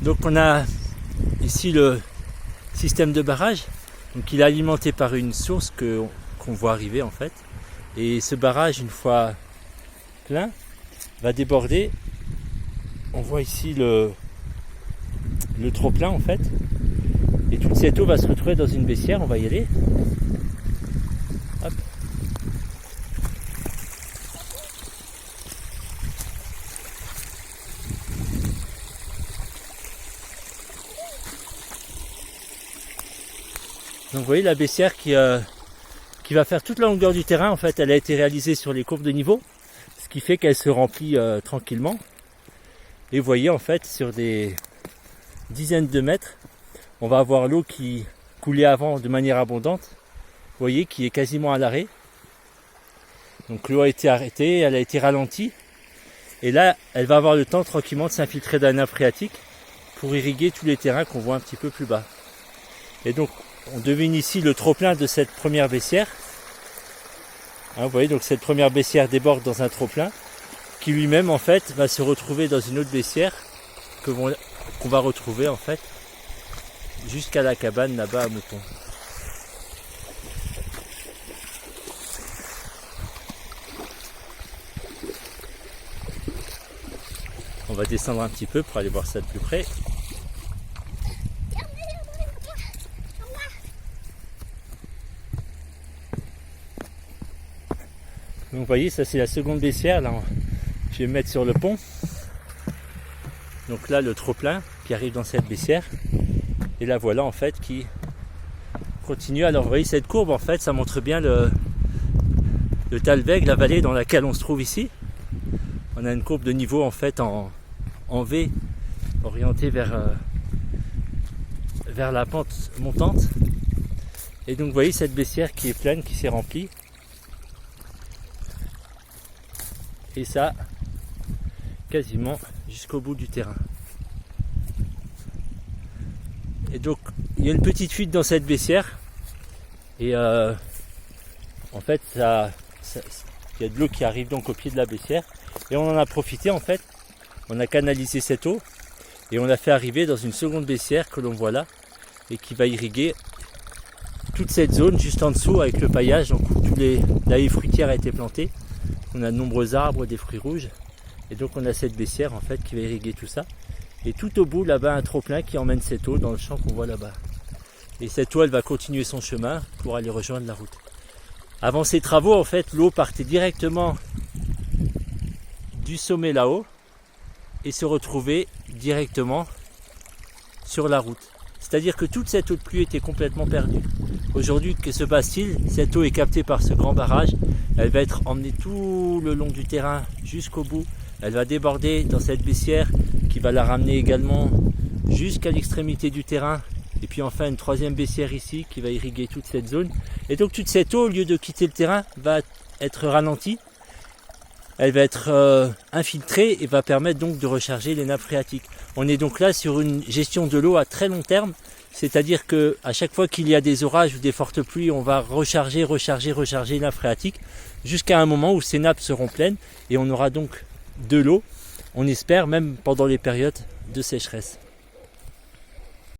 Donc on a ici le système de barrage. Donc il est alimenté par une source qu'on voit arriver en fait. Et ce barrage, une fois plein, va déborder. On voit ici le trop plein en fait. Et toute cette eau va se retrouver dans une baissière. On va y aller. Hop. Donc vous voyez la baissière qui va faire toute la longueur du terrain. En fait, elle a été réalisée sur les courbes de niveau, ce qui fait qu'elle se remplit tranquillement. Et vous voyez en fait sur des dizaines de mètres, on va avoir l'eau qui coulait avant de manière abondante. Vous voyez qui est quasiment à l'arrêt. Donc l'eau a été arrêtée, elle a été ralentie. Et là, elle va avoir le temps tranquillement de s'infiltrer dans la nappe phréatique pour irriguer tous les terrains qu'on voit un petit peu plus bas. Et donc on devine ici le trop-plein de cette première baissière. Vous voyez, donc cette première baissière déborde dans un trop-plein qui lui-même en fait va se retrouver dans une autre baissière qu'on va retrouver en fait jusqu'à la cabane là-bas à moutons. On va descendre un petit peu pour aller voir ça de plus près. Donc vous voyez, ça c'est la seconde baissière, là je vais me mettre sur le pont. Donc là le trop-plein qui arrive dans cette baissière. Et là voilà en fait qui continue. Alors vous voyez cette courbe en fait, ça montre bien le Talweg, la vallée dans laquelle on se trouve ici. On a une courbe de niveau en fait en V, orientée vers la pente montante. Et donc vous voyez cette baissière qui est pleine, qui s'est remplie. Et ça, quasiment jusqu'au bout du terrain. Et donc, il y a une petite fuite dans cette baissière. Et en fait, il y a de l'eau qui arrive donc au pied de la baissière. Et on en a profité en fait. On a canalisé cette eau. Et on l'a fait arriver dans une seconde baissière que l'on voit là. Et qui va irriguer toute cette zone juste en dessous avec le paillage. Donc, où la haie fruitière a été plantée. On a de nombreux arbres, des fruits rouges. Et donc on a cette baissière en fait qui va irriguer tout ça. Et tout au bout là-bas un trop-plein qui emmène cette eau dans le champ qu'on voit là-bas. Et cette eau elle va continuer son chemin pour aller rejoindre la route. Avant ces travaux en fait l'eau partait directement du sommet là-haut et se retrouvait directement sur la route. C'est-à-dire que toute cette eau de pluie était complètement perdue. Aujourd'hui, que se passe-t-il? Cette eau est captée par ce grand barrage. Elle va être emmenée tout le long du terrain jusqu'au bout. Elle va déborder dans cette baissière qui va la ramener également jusqu'à l'extrémité du terrain. Et puis enfin une troisième baissière ici qui va irriguer toute cette zone. Et donc toute cette eau, au lieu de quitter le terrain, va être ralentie. Elle va être infiltrée et va permettre donc de recharger les nappes phréatiques. On est donc là sur une gestion de l'eau à très long terme. C'est-à-dire que à chaque fois qu'il y a des orages ou des fortes pluies, on va recharger les nappes phréatiques jusqu'à un moment où ces nappes seront pleines et on aura donc de l'eau, on espère même pendant les périodes de sécheresse.